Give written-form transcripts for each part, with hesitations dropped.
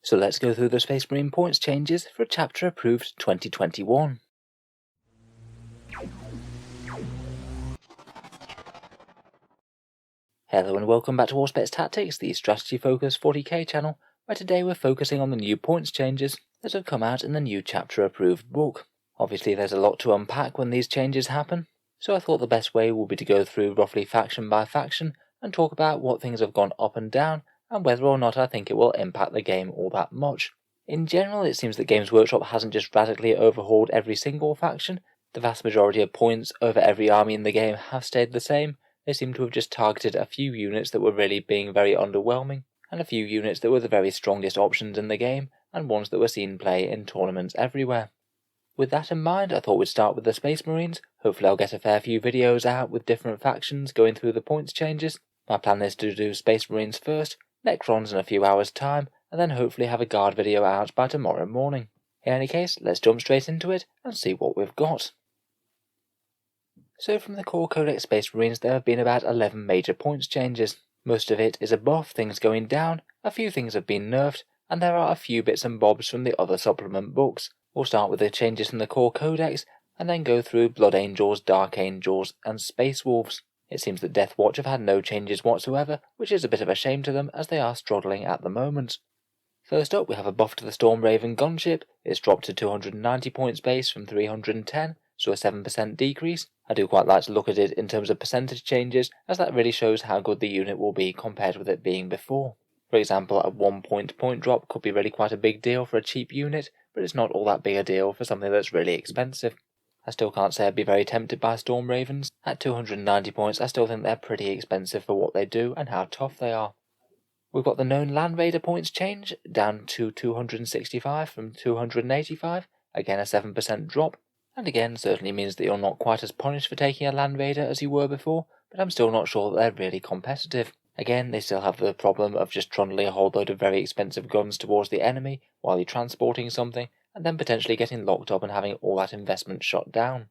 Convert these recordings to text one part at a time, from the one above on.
So let's go through the Space Marine points changes for chapter approved 2021. Hello and welcome back to Auspex Tactics, the strategy focused 40k channel, where today we're focusing on the new points changes that have come out in the new chapter approved book. Obviously there's a lot to unpack when these changes happen, so I thought the best way would be to go through roughly faction by faction and talk about what things have gone up and down and whether or not I think it will impact the game all that much. In general, it seems that Games Workshop hasn't just radically overhauled every single faction. The vast majority of points over every army in the game have stayed the same. They seem to have just targeted a few units that were really being very underwhelming, and a few units that were the very strongest options in the game, and ones that were seen play in tournaments everywhere. With that in mind, I thought we'd start with the Space Marines. Hopefully I'll get a fair few videos out with different factions going through the points changes. My plan is to do Space Marines first, Necrons in a few hours time, and then hopefully have a guard video out by tomorrow morning. In any case, let's jump straight into it and see what we've got. So from the core Codex Space Marines there have been about 11 major points changes. Most of it is a buff, things going down, a few things have been nerfed, and there are a few bits and bobs from the other supplement books. We'll start with the changes from the core Codex, and then go through Blood Angels, Dark Angels, and Space Wolves. It seems that Death Watch have had no changes whatsoever, which is a bit of a shame to them as they are struggling at the moment. First up we have a buff to the Storm Raven gunship. It's dropped to 290 points base from 310, so a 7% decrease. I do quite like to look at it in terms of percentage changes, as that really shows how good the unit will be compared with it being before. For example, a 1 point drop could be really quite a big deal for a cheap unit, but it's not all that big a deal for something that's really expensive. I still can't say I'd be very tempted by Storm Ravens. At 290 points, I still think they're pretty expensive for what they do and how tough they are. We've got the known Land Raider points change, down to 265 from 285, again a 7% drop, and again certainly means that you're not quite as punished for taking a Land Raider as you were before, but I'm still not sure that they're really competitive. Again, they still have the problem of just trundling a whole load of very expensive guns towards the enemy while you're transporting something, and then potentially getting locked up and having all that investment shot down.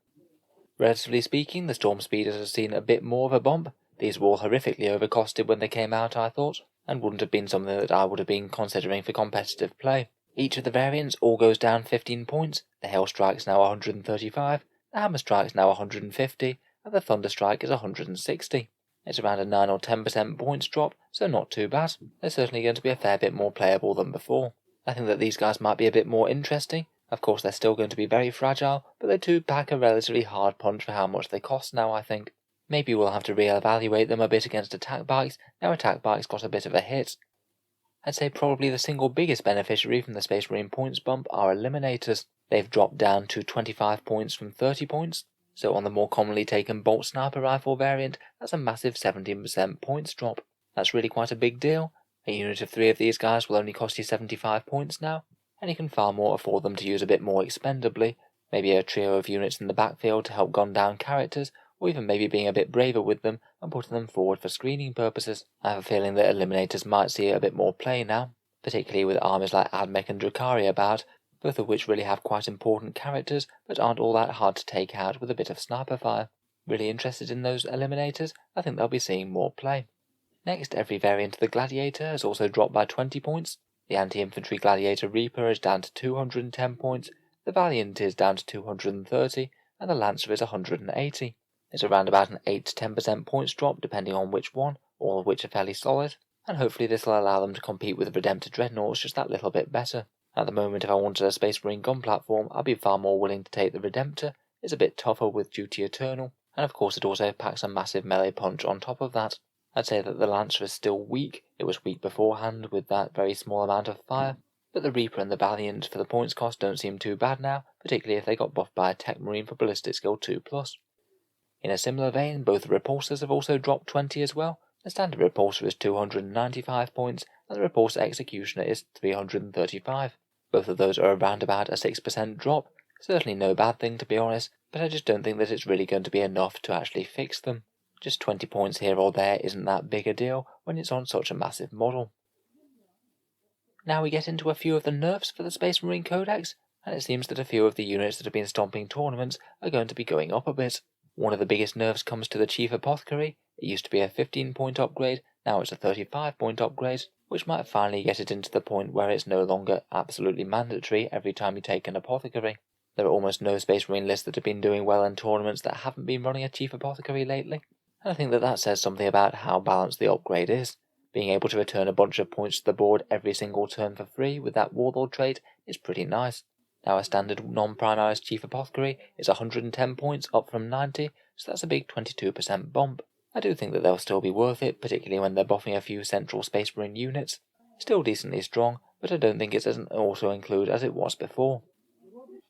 Relatively speaking, the Storm Speeders have seen a bit more of a bump. These were all horrifically overcosted when they came out, I thought, and wouldn't have been something that I would have been considering for competitive play. Each of the variants all goes down 15 points, the Hail Strike's now 135, the Hammer Strike's now 150, and the Thunder Strike is 160. It's around a 9 or 10% points drop, so not too bad. They're certainly going to be a fair bit more playable than before. I think that these guys might be a bit more interesting. Of course they're still going to be very fragile, but they do pack a relatively hard punch for how much they cost now, I think. Maybe we'll have to re-evaluate them a bit against attack bikes, now attack bikes got a bit of a hit. I'd say probably the single biggest beneficiary from the Space Marine points bump are Eliminators. They've dropped down to 25 points from 30 points, so on the more commonly taken Bolt Sniper Rifle variant, that's a massive 17% points drop. That's really quite a big deal. A unit of 3 of these guys will only cost you 75 points now, and you can far more afford them to use a bit more expendably, maybe a trio of units in the backfield to help gun down characters, or even maybe being a bit braver with them and putting them forward for screening purposes. I have a feeling that Eliminators might see a bit more play now, particularly with armies like Admech and Drukhari about, both of which really have quite important characters but aren't all that hard to take out with a bit of sniper fire. Really interested in those Eliminators, I think they'll be seeing more play. Next, every variant of the Gladiator has also dropped by 20 points. The Anti-Infantry Gladiator Reaper is down to 210 points, the Valiant is down to 230, and the Lancer is 180. It's around about an 8 to 10% points drop depending on which one, all of which are fairly solid, and hopefully this will allow them to compete with Redemptor Dreadnoughts just that little bit better. At the moment, if I wanted a Space Marine gun platform, I'd be far more willing to take the Redemptor. It's a bit tougher with Duty Eternal, and of course it also packs a massive melee punch on top of that. I'd say that the Lancer is still weak. It was weak beforehand with that very small amount of fire, but the Reaper and the Valiant for the points cost don't seem too bad now, particularly if they got buffed by a Tech Marine for Ballistic Skill 2+. In a similar vein, both the Repulsors have also dropped 20 as well. The standard Repulsor is 295 points, and the Repulsor Executioner is 335. Both of those are around about a 6% drop. Certainly no bad thing to be honest, but I just don't think that it's really going to be enough to actually fix them. Just 20 points here or there isn't that big a deal when it's on such a massive model. Now we get into a few of the nerfs for the Space Marine Codex, and it seems that a few of the units that have been stomping tournaments are going to be going up a bit. One of the biggest nerfs comes to the Chief Apothecary. It used to be a 15 point upgrade, now it's a 35 point upgrade. which might finally get it into the point where it's no longer absolutely mandatory every time you take an apothecary. There are almost no Space Marine lists that have been doing well in tournaments that haven't been running a chief apothecary lately, and I think that says something about how balanced the upgrade is. Being able to return a bunch of points to the board every single turn for free with that Warlord trait is pretty nice. Now a standard non-primaris chief apothecary is 110 points up from 90, so that's a big 22% bump. I do think that they'll still be worth it, particularly when they're buffing a few central Space Marine units. Still decently strong, but I don't think it's as an auto-include as it was before.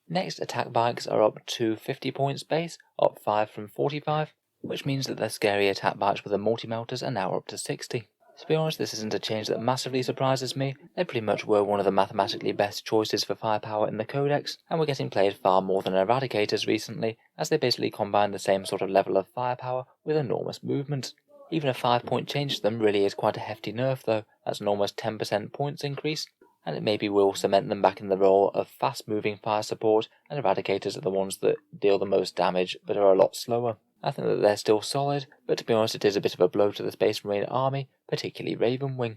Next, attack bikes are up to 50 points base, up 5 from 45, which means that their scary attack bikes with the multi-melters are now up to 60. To be honest, this isn't a change that massively surprises me. They pretty much were one of the mathematically best choices for firepower in the Codex, and were getting played far more than Eradicators recently, as they basically combine the same sort of level of firepower with enormous movement. Even a 5-point change to them really is quite a hefty nerf though. That's an almost 10% points increase, and it maybe will cement them back in the role of fast-moving fire support, and Eradicators are the ones that deal the most damage but are a lot slower. I think that they're still solid, but to be honest it is a bit of a blow to the Space Marine army, particularly Ravenwing.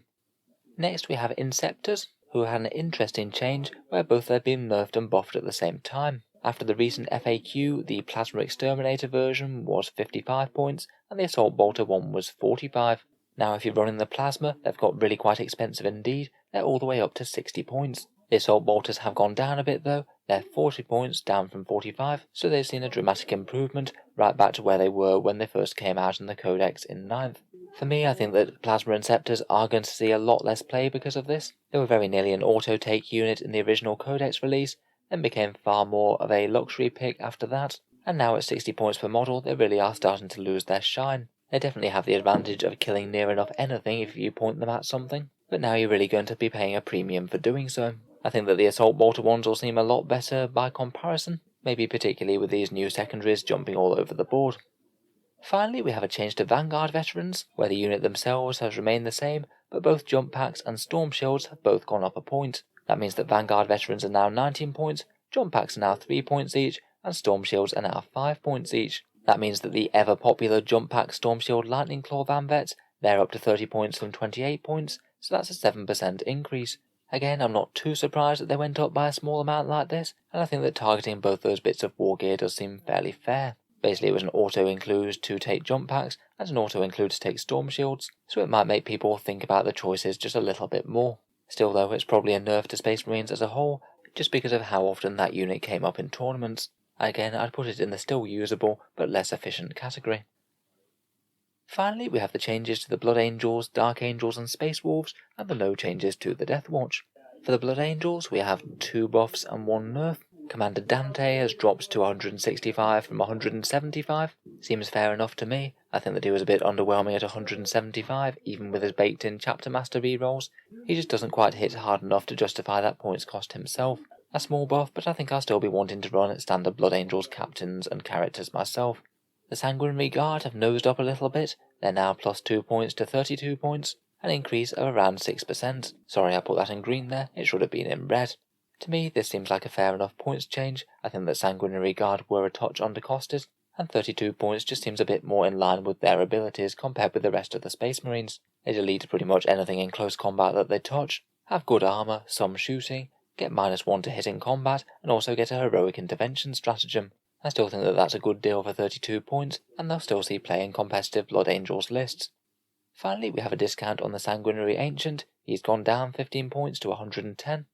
Next we have Inceptors, who had an interesting change where both have been nerfed and buffed at the same time. After the recent FAQ, the Plasma Exterminator version was 55 points, and the Assault Bolter one was 45. Now if you're running the Plasma, they've got really quite expensive indeed, they're all the way up to 60 points. The Assault Bolters have gone down a bit though, they're 40 points down from 45, so they've seen a dramatic improvement, right back to where they were when they first came out in the Codex in 9th. For me, I think that Plasma Inceptors are going to see a lot less play because of this. They were very nearly an auto-take unit in the original Codex release, then became far more of a luxury pick after that, and now at 60 points per model they really are starting to lose their shine. They definitely have the advantage of killing near enough anything if you point them at something, but now you're really going to be paying a premium for doing so. I think that the Assault Bolter ones will seem a lot better by comparison, maybe particularly with these new secondaries jumping all over the board. Finally, we have a change to Vanguard Veterans, where the unit themselves has remained the same, but both jump packs and storm shields have both gone up a point. That means that Vanguard Veterans are now 19 points, jump packs are now 3 points each, and storm shields are now 5 points each. That means that the ever popular jump pack storm shield Lightning Claw Van Vets, they're up to 30 points from 28 points, so that's a 7% increase. Again, I'm not too surprised that they went up by a small amount like this, and I think that targeting both those bits of war gear does seem fairly fair. Basically it was an auto-include to take jump packs, and an auto-include to take storm shields, so it might make people think about the choices just a little bit more. Still though, it's probably a nerf to Space Marines as a whole, just because of how often that unit came up in tournaments. Again, I'd put it in the still usable, but less efficient category. Finally, we have the changes to the Blood Angels, Dark Angels and Space Wolves, and the no changes to the Death Watch. For the Blood Angels, we have 2 buffs and 1 nerf. Commander Dante has dropped to 165 from 175. Seems fair enough to me. I think that he was a bit underwhelming at 175, even with his baked-in Chapter Master rerolls. He just doesn't quite hit hard enough to justify that points cost himself. A small buff, but I think I'll still be wanting to run standard Blood Angels captains and characters myself. The Sanguinary Guard have nosed up a little bit. They're now plus 2 points to 32 points, an increase of around 6%. Sorry I put that in green there, it should have been in red. To me, this seems like a fair enough points change. I think that Sanguinary Guard were a touch undercosted, and 32 points just seems a bit more in line with their abilities compared with the rest of the Space Marines. They delete pretty much anything in close combat that they touch, have good armour, some shooting, get -1 to hit in combat, and also get a heroic intervention stratagem. I still think that that's a good deal for 32 points, and they'll still see play in competitive Blood Angels lists. Finally, we have a discount on the Sanguinary Ancient. He's gone down 15 points to 110.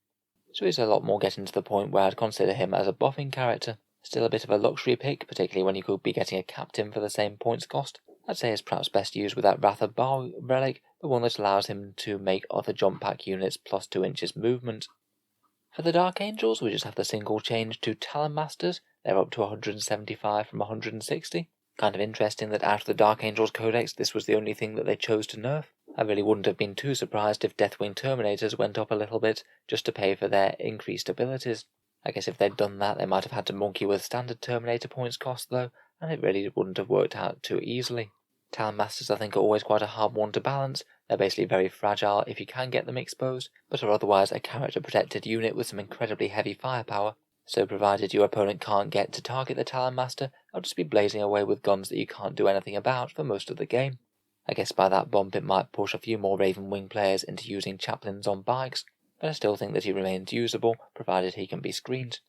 So he's a lot more getting to the point where I'd consider him as a buffing character. Still a bit of a luxury pick, particularly when you could be getting a captain for the same points cost. I'd say it's perhaps best used with that Wrath of Baal relic, the one that allows him to make other jump pack units plus 2 inches movement. For the Dark Angels, we just have the single change to Talon Masters. They're up to 175 from 160. Kind of interesting that out of the Dark Angels Codex, this was the only thing that they chose to nerf. I really wouldn't have been too surprised if Deathwing Terminators went up a little bit, just to pay for their increased abilities. I guess if they'd done that, they might have had to monkey with standard Terminator points cost though, and it really wouldn't have worked out too easily. Talon Masters I think are always quite a hard one to balance. They're basically very fragile if you can get them exposed, but are otherwise a character protected unit with some incredibly heavy firepower. So provided your opponent can't get to target the Talon Master, they'll just be blazing away with guns that you can't do anything about for most of the game. I guess by that bump it might push a few more Raven Wing players into using chaplains on bikes, but I still think that he remains usable, provided he can be screened.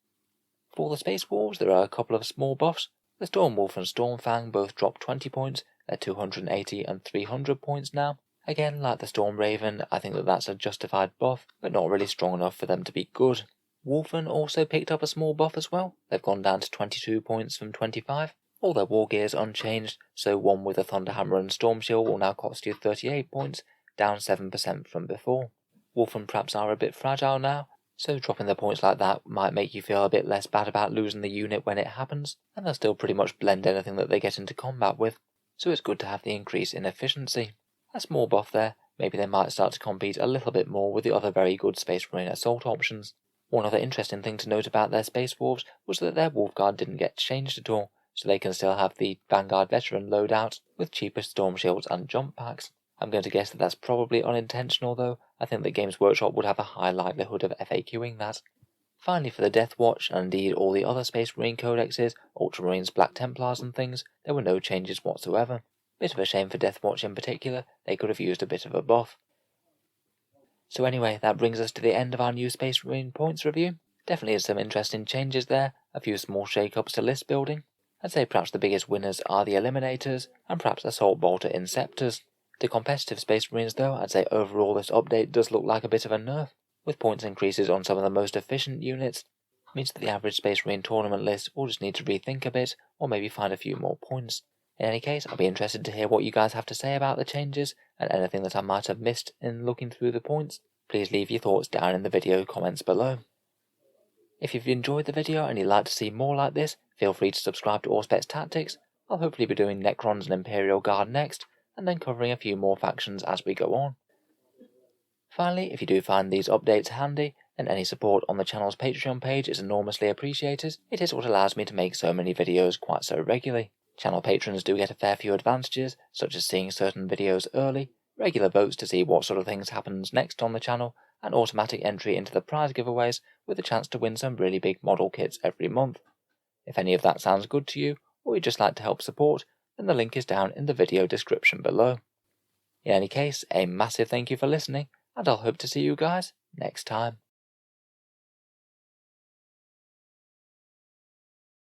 For the Space Wolves, there are a couple of small buffs. The Stormwolf and Stormfang both drop 20 points, they're 280 and 300 points now. Again, like the Storm Raven, I think that that's a justified buff, but not really strong enough for them to be good. Wolfen also picked up a small buff as well. They've gone down to 22 points from 25. All their war gear is unchanged, so one with a Thunderhammer and Storm Shield will now cost you 38 points, down 7% from before. Wolfen perhaps are a bit fragile now, so dropping the points like that might make you feel a bit less bad about losing the unit when it happens, and they'll still pretty much blend anything that they get into combat with, so it's good to have the increase in efficiency. A small buff there, maybe they might start to compete a little bit more with the other very good Space Marine assault options. One other interesting thing to note about their Space Wolves was that their Wolf Guard didn't get changed at all, so they can still have the Vanguard Veteran loadout with cheaper Storm Shields and jump packs. I'm going to guess that that's probably unintentional though. I think that Games Workshop would have a high likelihood of FAQing that. Finally, for the Death Watch, and indeed all the other Space Marine codexes, Ultramarines, Black Templars and things, there were no changes whatsoever. Bit of a shame for Death Watch in particular, they could have used a bit of a buff. So anyway, that brings us to the end of our new Space Marine points review. Definitely some interesting changes there, a few small shake-ups to list building. I'd say perhaps the biggest winners are the Eliminators, and perhaps Assault Bolter Inceptors. The competitive Space Marines though, I'd say overall this update does look like a bit of a nerf, with points increases on some of the most efficient units. Means that the average Space Marine tournament list will just need to rethink a bit, or maybe find a few more points. In any case, I'll be interested to hear what you guys have to say about the changes, and anything that I might have missed in looking through the points. Please leave your thoughts down in the video comments below. If you've enjoyed the video and you'd like to see more like this, feel free to subscribe to Auspex Tactics. I'll hopefully be doing Necrons and Imperial Guard next, and then covering a few more factions as we go on. Finally, if you do find these updates handy, then any support on the channel's Patreon page is enormously appreciated. It is what allows me to make so many videos quite so regularly. Channel patrons do get a fair few advantages, such as seeing certain videos early, regular votes to see what sort of things happens next on the channel, and automatic entry into the prize giveaways with a chance to win some really big model kits every month. If any of that sounds good to you, or you'd just like to help support, then the link is down in the video description below. In any case, a massive thank you for listening, and I'll hope to see you guys next time.